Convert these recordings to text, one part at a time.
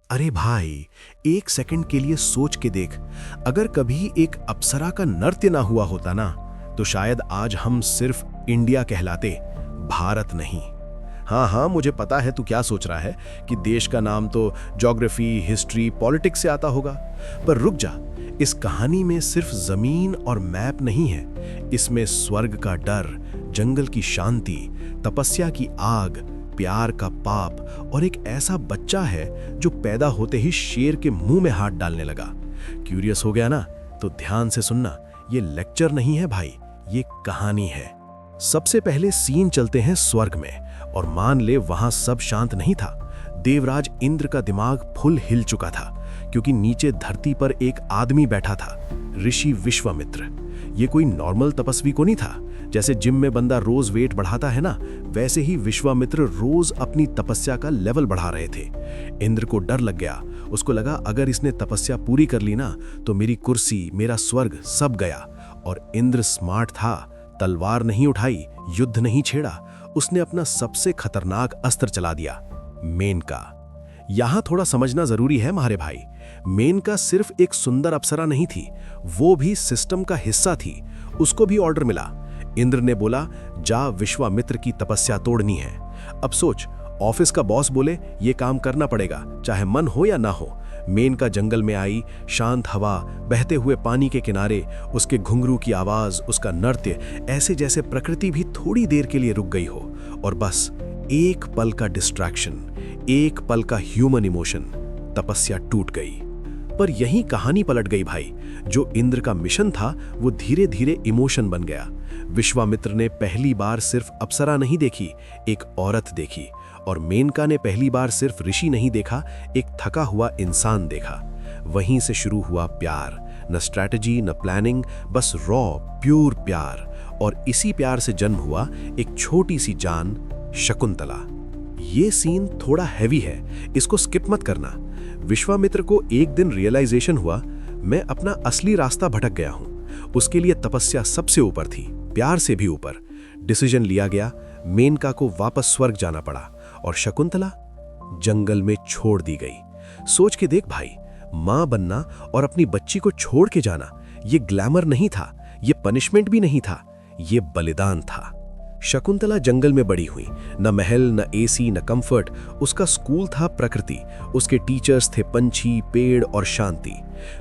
अरे भाई, एक सेकंड के लिए सोच के देख। अगर कभी एक अप्सरा का नृत्य ना हुआ होता ना, तो शायद आज हम सिर्फ इंडिया कहलाते, भारत नहीं। हाँ हाँ, मुझे पता है तू क्या सोच रहा है कि देश का नाम तो ज्योग्राफी, हिस्ट्री, पॉलिटिक्स से आता होगा। पर रुक जा, इस कहानी में सिर्फ जमीन और मैप नहीं है। इसमें स्वर्ग का डर, जंगल की शांति, तपस्या की आग, प्यार का पाप और एक ऐसा बच्चा है जो पैदा होते ही शेर के मुंह में हाथ डालने लगा। क्यूरियस हो गया ना? तो ध्यान से सुनना, ये लेक्चर नहीं है भाई, ये कहानी है। सबसे पहले सीन चलते हैं स्वर्ग में, और मान ले वहां सब शांत नहीं था। देवराज इंद्र का दिमाग फुल हिल चुका था, क्योंकि नीचे धरती पर एक आदमी बैठा था, ऋषि विश्वामित्र। ये कोई नॉर्मल तपस्वी को नहीं था। जैसे जिम में बंदा रोज वेट बढ़ाता है ना, वैसे ही विश्वामित्र रोज अपनी तपस्या का लेवल बढ़ा रहे थे। इंद्र को डर लग गया। उसको लगा अगर इसने तपस्या पूरी कर ली ना, तो मेरी कुर्सी, मेरा स्वर्ग सब गया। और इंद्र स्मार्ट था, तलवार नहीं उठाई, युद्ध नहीं छेड़ा। उसने अपना सबसे खतरनाक अस्त्र चला दिया, मेनका। यहां थोड़ा समझना जरूरी है मारे भाई। मेनका सिर्फ एक सुंदर अप्सरा नहीं थी, वो भी सिस्टम का हिस्सा थी। उसको भी ऑर्डर मिला। इंद्र ने बोला, जा विश्वामित्र की तपस्या तोड़नी है। अब सोच, ऑफिस का बॉस बोले ये काम करना पड़ेगा, चाहे मन हो या ना हो। मेनका जंगल में आई, शांत हवा, बहते हुए पानी के किनारे, उसके घुंघरू की आवाज, उसका नृत्य, ऐसे जैसे प्रकृति भी थोड़ी देर के लिए रुक गई हो। और बस एक पल का डिस्ट्रैक्शन, एक पल का ह्यूमन इमोशन, तपस्या टूट गई। पर यही कहानी पलट गई भाई। जो इंद्र का मिशन था, वो धीरे धीरे इमोशन बन गया। विश्वामित्र ने पहली बार सिर्फ अप्सरा नहीं देखी, एक औरत देखी। और मेनका ने पहली बार सिर्फ ऋषि नहीं देखा, एक थका हुआ इंसान देखा। वहीं से शुरू हुआ प्यार, न स्ट्रैटेजी न प्लानिंग, बस रॉ प्योर प्यार। और इसी प्यार से जन्म हुआ एक छोटी सी जान, शकुंतला। ये सीन थोड़ा हैवी है, इसको स्किप मत करना। विश्वामित्र को एक दिन रियलाइजेशन हुआ, मैं अपना असली रास्ता भटक गया हूं। उसके लिए तपस्या सबसे ऊपर थी, प्यार से भी ऊपर। डिसीजन लिया गया, मेनका को वापस स्वर्ग जाना पड़ा, और शकुंतला जंगल में छोड़ दी गई। सोच के देख भाई, मां बनना और अपनी बच्ची को छोड़ के जाना, ये ग्लैमर नहीं था, ये पनिशमेंट भी नहीं था, ये बलिदान था। शकुंतला जंगल में बड़ी हुई, न महल, न एसी, न कंफर्ट। उसका स्कूल था प्रकृति, उसके टीचर्स थे पंछी, पेड़ और शांति।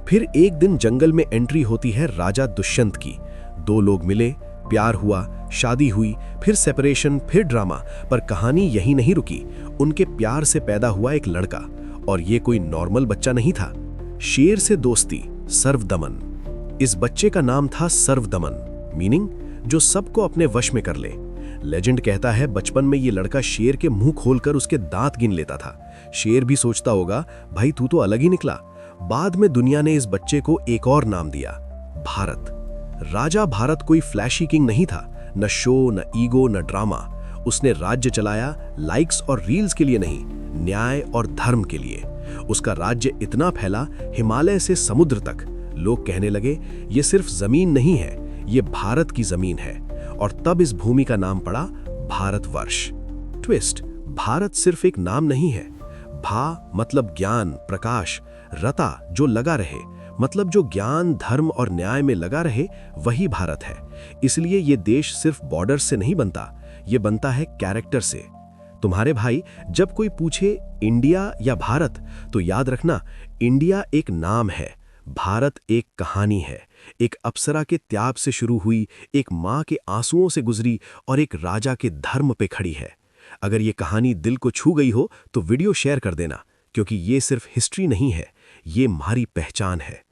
फिर एक दिन जंगल में एंट्री होती है राजा दुष्यंत की। दो लोग मिले, प्यार हुआ, शादी हुई, फिर सेपरेशन, फिर ड्रामा। पर कहानी यही नहीं रुकी। उनके प्यार से पैदा हुआ एक लड़का, और ये कोई नॉर्मल बच्चा नहीं था। शेर से दोस्ती, सर्वदमन। इस बच्चे का नाम था सर्वदमन, मीनिंग जो सबको अपने वश में कर ले। लेजेंड कहता है बचपन में ये लड़का शेर के मुंह खोलकर उसके दांत गिन लेता था। शेर भी सोचता होगा, भाई तू तो अलग ही निकला। बाद में दुनिया ने इस बच्चे को एक और नाम दिया, भारत। राजा भारत कोई फ्लैशी किंग नहीं था, न शो, न ईगो, न ड्रामा। उसने राज्य चलाया लाइक्स और रील्स के लिए नहीं, न्याय और धर्म के लिए। उसका राज्य इतना फैला, हिमालय से समुद्र तक। लोग कहने लगे, ये सिर्फ जमीन नहीं है, ये भारत की जमीन है। और तब इस भूमि का नाम पड़ा भारतवर्ष। ट्विस्ट, भारत सिर्फ एक नाम नहीं है। भा मतलब ज्ञान, प्रकाश। रता जो लगा रहे, मतलब जो ज्ञान, धर्म और न्याय में लगा रहे, वही भारत है। इसलिए ये देश सिर्फ बॉर्डर से नहीं बनता, ये बनता है कैरेक्टर से। तुम्हारे भाई जब कोई पूछे इंडिया या भारत, तो याद रखना, इंडिया एक नाम है, भारत एक कहानी है। एक अप्सरा के त्याग से शुरू हुई, एक माँ के आंसुओं से गुजरी, और एक राजा के धर्म पे खड़ी है। अगर ये कहानी दिल को छू गई हो तो वीडियो शेयर कर देना, क्योंकि ये सिर्फ हिस्ट्री नहीं है, ये हमारी पहचान है।